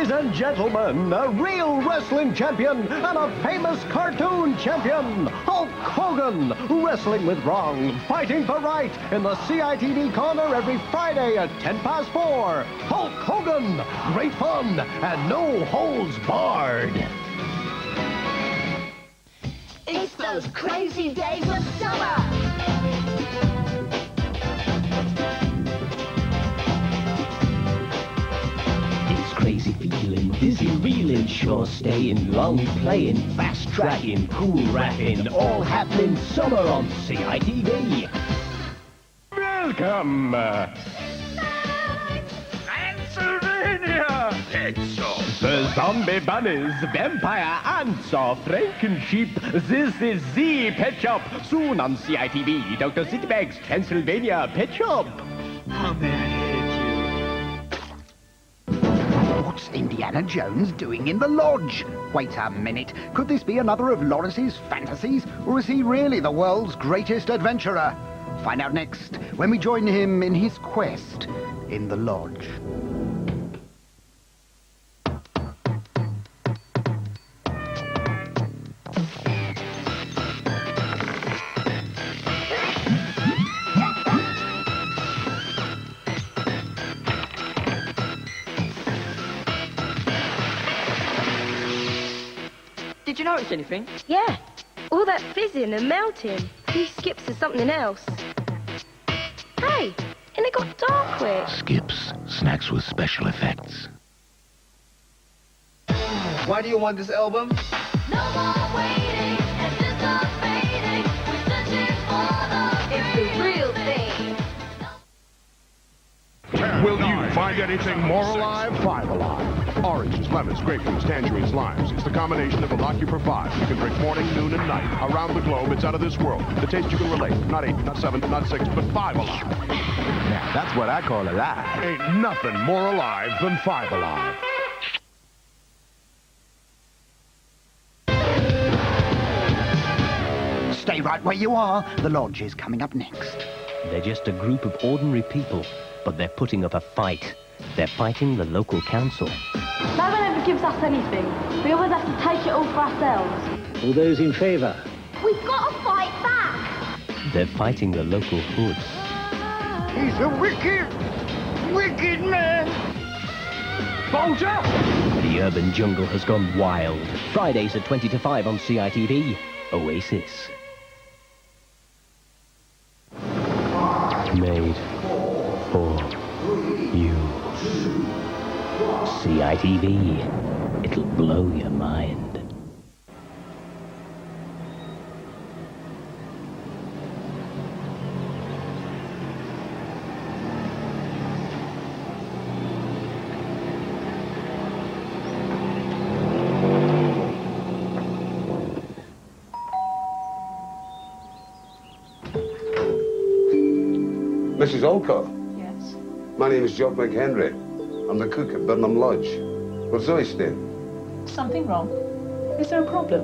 Ladies and gentlemen, a real wrestling champion and a famous cartoon champion, Hulk Hogan, wrestling with wrong, fighting for right, in the CITV corner every Friday at 4:10. Hulk Hogan, great fun and no holds barred. It's those crazy days of summer. Crazy feeling, dizzy reeling, sure staying, long playing, fast tracking, cool rapping, all happening summer on CITV. Welcome. Transylvania! Pets of The zombie bunnies, vampire ants, or Franken-sheep. This is the Pet Shop. Soon on CITV, Dr. Zitbags Transylvanian Pet Shop. How may I help What's Indiana Jones doing in the lodge? Wait a minute. Could this be another of Lawrence's fantasies? Or is he really the world's greatest adventurer? Find out next when we join him in his quest in the lodge. Did you notice anything? Yeah, all that fizzing and melting. These skips are something else. Hey, and it got dark quick. Skips, snacks with special effects. Why do you want this album? No more waiting, anticipating, we're searching for It's the real thing. Will you find anything more alive? 5 Alive. Oranges, lemons, grapefruits, tangerines, limes. It's the combination that will knock you for 5. You can drink morning, noon, and night. Around the globe, it's out of this world. The taste you can relate. Not 8, not 7, not 6, but 5 Alive. Now, that's what I call alive. Ain't nothing more alive than 5 Alive. Stay right where you are. The lodge is coming up next. They're just a group of ordinary people, but they're putting up a fight. They're fighting the local council. No one ever gives us anything. We always have to take it all for ourselves. All those in favour? We've got to fight back. They're fighting the local hoods. He's a wicked, wicked man. Soldier! The urban jungle has gone wild. Fridays at 5 on CITV. Oasis. Made for you. CITV. It'll blow your mind. Mrs. Olcott? Yes. My name is Jock McHenry. I'm the cook at Burnham Lodge. Where's Zoe staying? Something wrong? Is there a problem?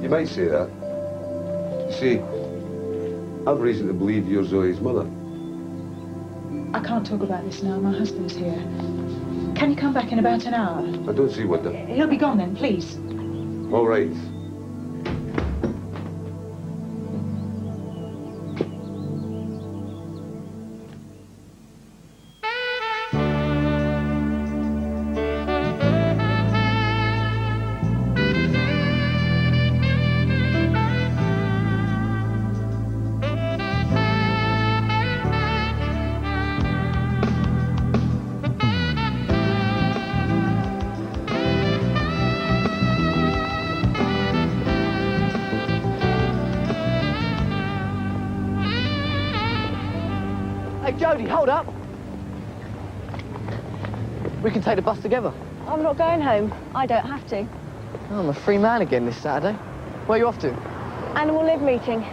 You might say that. You see, I've reason to believe you're Zoe's mother. I can't talk about this now. My husband's here. Can you come back in about an hour? I don't see what the... He'll be gone then, please. All right. Hey, Jodie, hold up. We can take the bus together. I'm not going home. I don't have to. Oh, I'm a free man again this Saturday. Where are you off to? Animal Live meeting.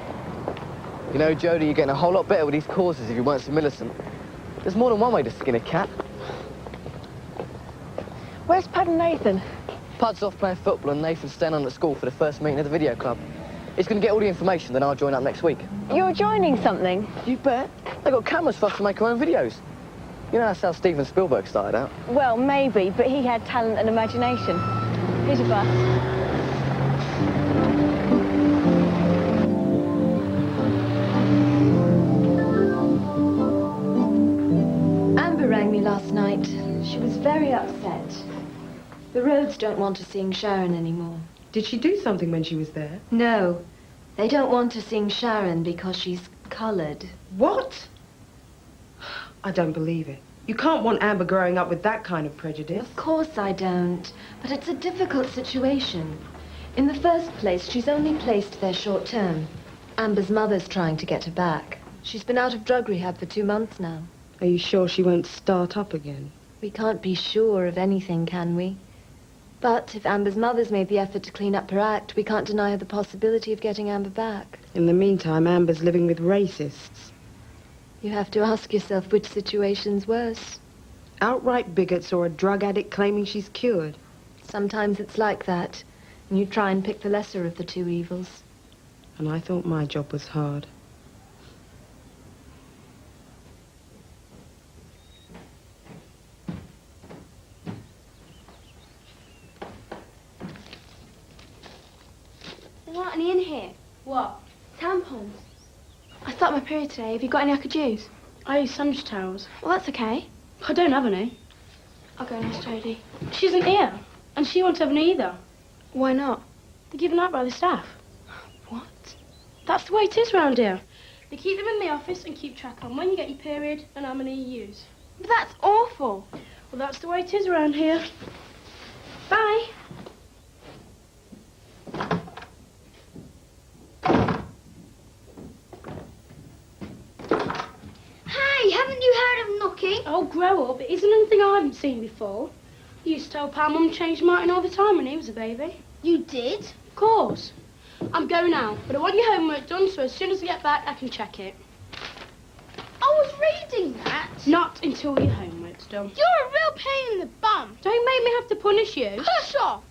You know, Jodie, you're getting a whole lot better with these courses if you weren't so militant. There's more than one way to skin a cat. Where's Pud and Nathan? Pud's off playing football and Nathan's staying on at school for the first meeting of the video club. He's going to get all the information, then I'll join up next week. You're joining something? You bet. They've got cameras for us to make our own videos. You know that's how Steven Spielberg started out. Well, maybe, but he had talent and imagination. Here's your bus. Amber rang me last night. She was very upset. The roads don't want her seeing Sharon anymore. Did she do something when she was there? No. They don't want her seeing Sharon because she's coloured. What? I don't believe it. You can't want Amber growing up with that kind of prejudice. Of course I don't. But it's a difficult situation. In the first place, she's only placed there short term. Amber's mother's trying to get her back. She's been out of drug rehab for 2 months now. Are you sure she won't start up again? We can't be sure of anything, can we? But if Amber's mother's made the effort to clean up her act, we can't deny her the possibility of getting Amber back. In the meantime, Amber's living with racists. You have to ask yourself which situation's worse. Outright bigots or a drug addict claiming she's cured. Sometimes it's like that, and you try and pick the lesser of the two evils. And I thought my job was hard. There aren't any in here. What? Tampons. I started my period today. Have you got any I could use? I use sponge towels. Well, that's okay. I don't have any. I'll go and ask Jodie. She isn't here, and she won't have any either. Why not? They're given out by the staff. What? That's the way it is round here. They keep them in the office and keep track on when you get your period and how many you use. But that's awful. Well, that's the way it is around here. Bye. Hey, haven't you heard of knocking? Oh, grow up. It isn't anything I haven't seen before. You used to tell Pal Mum changed Martin all the time when he was a baby. You did? Of course. I'm going now, but I want your homework done, so as soon as I get back, I can check it. I was reading that. Not until your homework's done. You're a real pain in the bum. Don't make me have to punish you. Push off.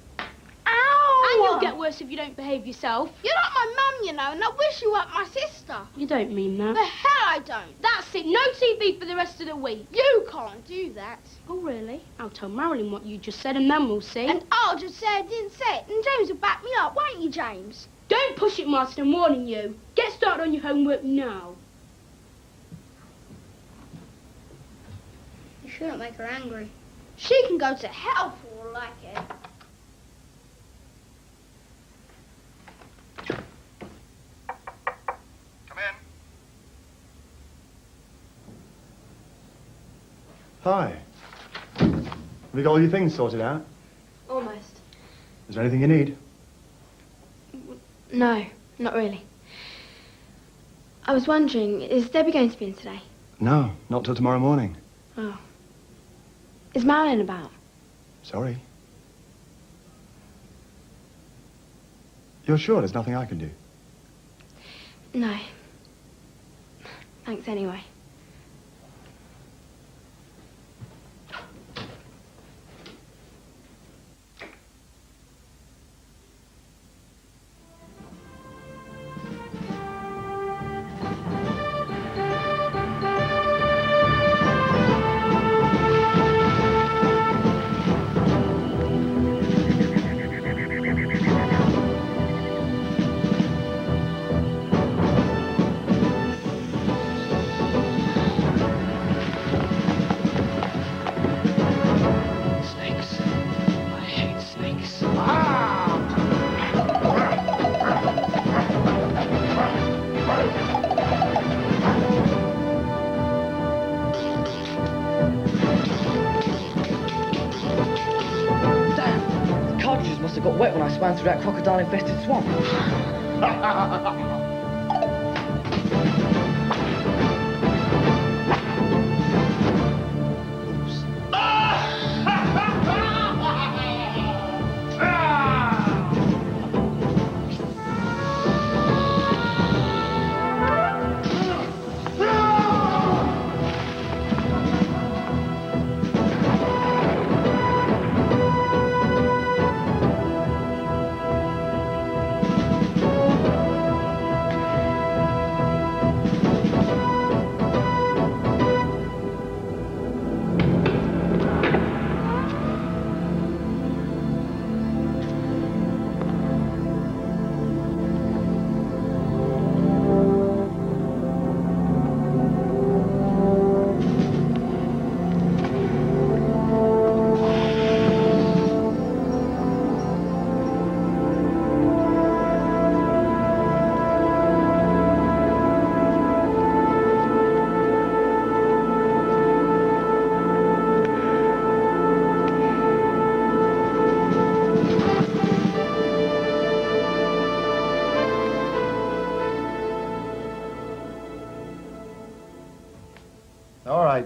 Ow! And you'll get worse if you don't behave yourself. You're not my mum, you know, and I wish you weren't my sister. You don't mean that. The hell I don't. That's it. No TV for the rest of the week. You can't do that. Oh, really? I'll tell Marilyn what you just said, and then we'll see. And I'll just say I didn't say it, and James will back me up, won't you, James? Don't push it, Martin. I'm warning you. Get started on your homework now. You shouldn't make her angry. She can go to hell for all I care. Hi. Have you got all your things sorted out? Almost. Is there anything you need? No, not really. I was wondering, is Debbie going to be in today? No, not till tomorrow morning. Oh. Is Marilyn about? Sorry. You're sure there's nothing I can do? No. Thanks anyway. Got wet when I swam through that crocodile-infested swamp.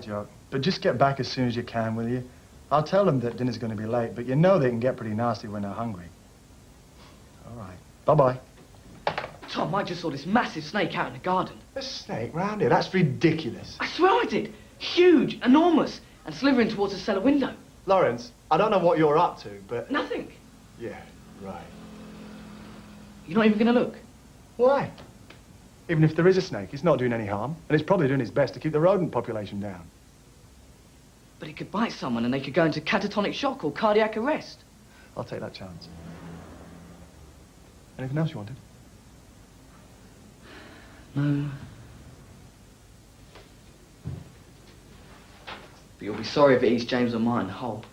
Jock. But just get back as soon as you can, will you? I'll tell them that dinner's going to be late, but you know they can get pretty nasty when they're hungry. All right. Bye-bye. Tom, I just saw this massive snake out in the garden. A snake round here? That's ridiculous. I swear I did. Huge, enormous, and slithering towards the cellar window. Lawrence, I don't know what you're up to, but... Nothing. Yeah, right. You're not even going to look? Why? Even if there is a snake, it's not doing any harm, and it's probably doing its best to keep the rodent population down. But it could bite someone and they could go into catatonic shock or cardiac arrest. I'll take that chance. Anything else you wanted? No. But you'll be sorry if it eats James or mine whole.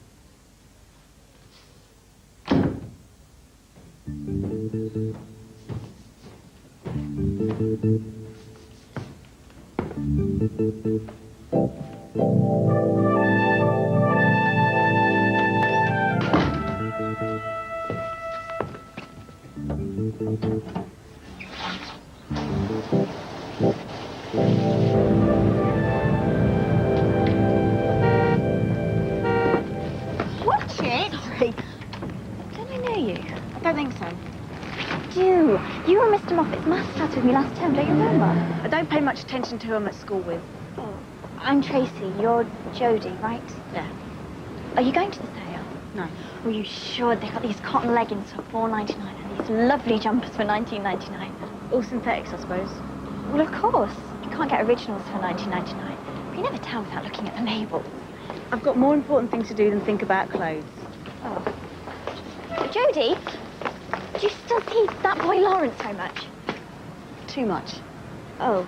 Watch it. Sorry. Don't I know you? I don't think so. Do. You were Mr. Moffat's maths class with me last term, don't you remember? I don't pay much attention to who I'm at school with. Oh. I'm Tracy. You're Jodie, right? Yeah. Are you going to the sale? No. Well, you should. They've got these cotton leggings for $4.99 and these lovely jumpers for $19.99. All synthetics, I suppose. Well, of course. You can't get originals for $19.99. But you never tell without looking at the labels. I've got more important things to do than think about clothes. Oh. Jodie, do you still see that boy Lawrence so much? Too much. Oh.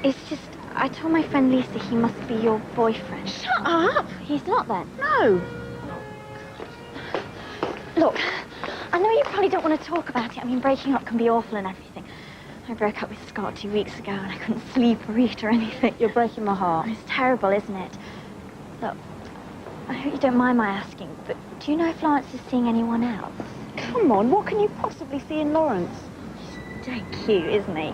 It's just, I told my friend Lisa he must be your boyfriend. Shut up! He's not then? No. Look, I know you probably don't want to talk about it. I mean, breaking up can be awful and everything. I broke up with Scott 2 weeks ago and I couldn't sleep or eat or anything. You're breaking my heart. It's terrible, isn't it? Look, I hope you don't mind my asking, but do you know if Lawrence is seeing anyone else? Come on, what can you possibly see in Lawrence? He's dang cute, isn't he?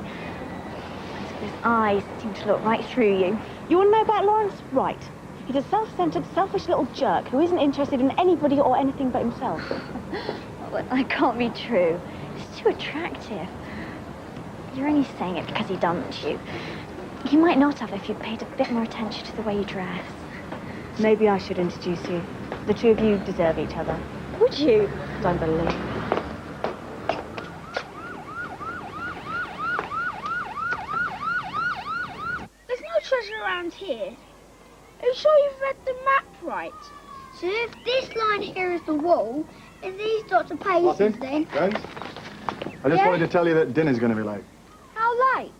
His eyes seem to look right through you. You want to know about Lawrence? Right. He's a self-centered, selfish little jerk who isn't interested in anybody or anything but himself. Well, that can't be true. He's too attractive. You're only saying it because he dumped you. He might not have if you paid a bit more attention to the way you dress. Maybe I should introduce you. The two of you deserve each other. Would you? Don't believe. There's no treasure around here. Are you sure you've read the map right? So if this line here is the wall, and these dots are places, Martin, then... James, I just wanted to tell you that dinner's going to be late. How late?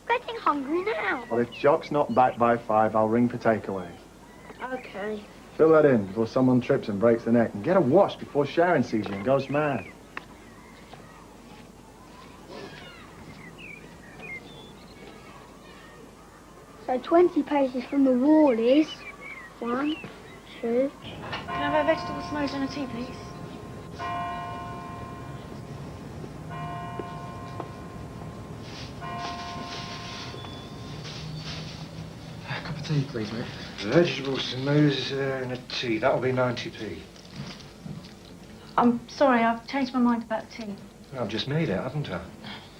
I'm getting hungry now. Well, if Jock's not back by 5, I'll ring for takeaway. Okay. Fill that in before someone trips and breaks their neck. And get a wash before Sharon sees you and goes mad. So 20 paces from the wall is 1, 2... Can I have a vegetable smoothie and a tea, please? A cup of tea, please, mate. Vegetable samosa and a tea. That'll be 90p. I'm sorry, I've changed my mind about the tea. I've just made it, haven't I?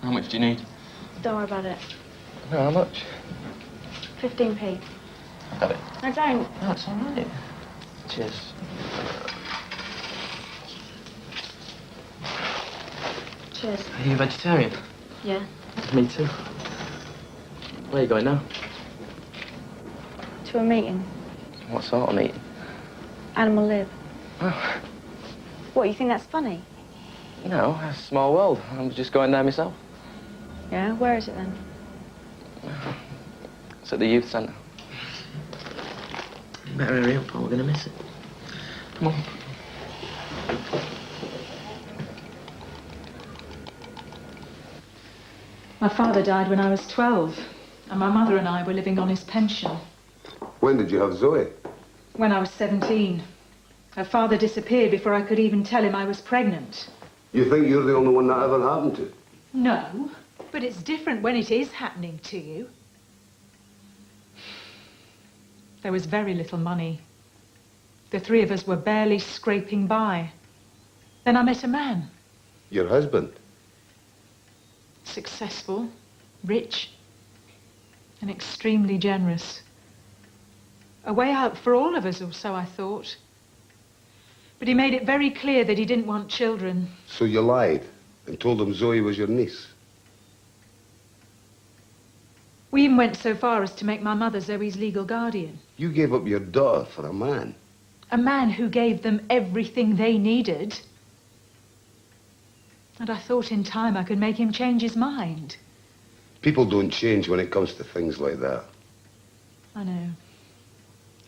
How much do you need? Don't worry about it. No, how much? 15p. Got it. No, don't. No, it's all right. Cheers. Cheers. Are you a vegetarian? Yeah. Me too. Where are you going now? To a meeting. What sort of meeting? Animal live. Oh, What, you think that's funny? you know, a small world. I'm just going there myself. Yeah? Where is it then? It's at the youth centre. Better hurry up or we're going to miss it. Come on. My father died when I was 12, and my mother and I were living on his pension. When did you have Zoe? When I was 17. Her father disappeared before I could even tell him I was pregnant. You think you're the only one that ever happened to? No, but it's different when it is happening to you. There was very little money. The three of us were barely scraping by. Then I met a man. Your husband? Successful, rich, and extremely generous. A way out for all of us, or so I thought. But he made it very clear that he didn't want children. So you lied and told him Zoe was your niece? We even went so far as to make my mother Zoe's legal guardian. You gave up your daughter for a man? A man who gave them everything they needed. And I thought in time I could make him change his mind. People don't change when it comes to things like that. I know.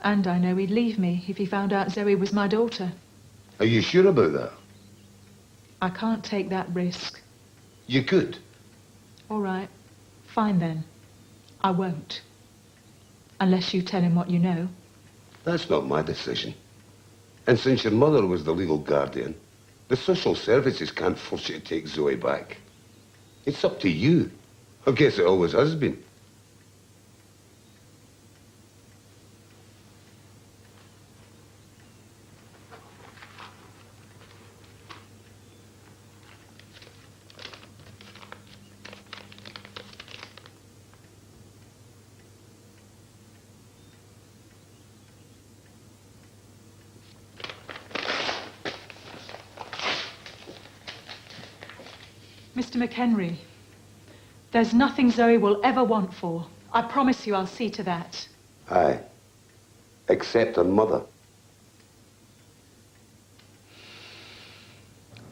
And I know he'd leave me if he found out Zoe was my daughter. Are you sure about that? I can't take that risk. You could. All right. Fine then. I won't. Unless you tell him what you know. That's not my decision. And since your mother was the legal guardian, the social services can't force you to take Zoe back. It's up to you. I guess it always has been. Mr. McHenry, there's nothing Zoe will ever want for. I promise you I'll see to that. Aye. Except her mother.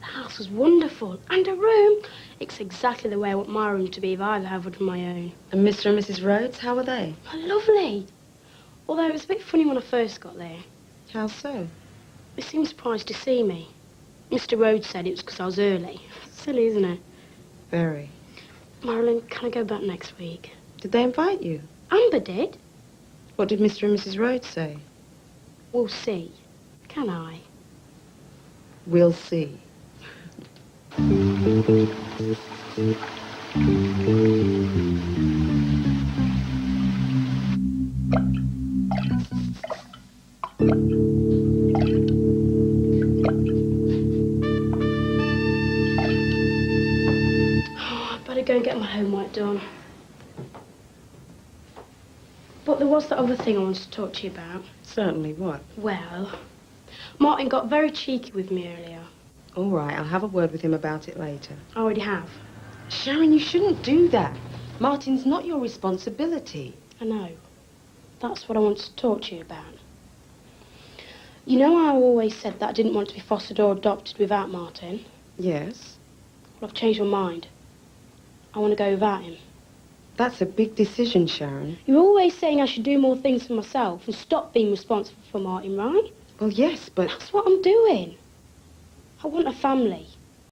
The house was wonderful. And a room. It's exactly the way I want my room to be if I ever have one of my own. And Mr. and Mrs. Rhodes, how are they? Oh, lovely. Although it was a bit funny when I first got there. How so? They seemed surprised to see me. Mr. Rhodes said it was because I was early. Silly, isn't it? Very. Marilyn, can I go back next week? Did they invite you? Amber did. What did Mr. and Mrs. Rhodes say? We'll see. Can I? We'll see. Go and get my homework done. But there was that other thing I wanted to talk to you about. Certainly, what? Well, Martin got very cheeky with me earlier. All right, I'll have a word with him about it later. I already have. Sharon, you shouldn't do that. Martin's not your responsibility. I know. That's what I wanted to talk to you about. You know how I always said that I didn't want to be fostered or adopted without Martin? Yes. Well, I've changed my mind. I want to go without him. That's a big decision, Sharon. You're always saying I should do more things for myself and stop being responsible for Martin, right? Well, yes, but... That's what I'm doing. I want a family.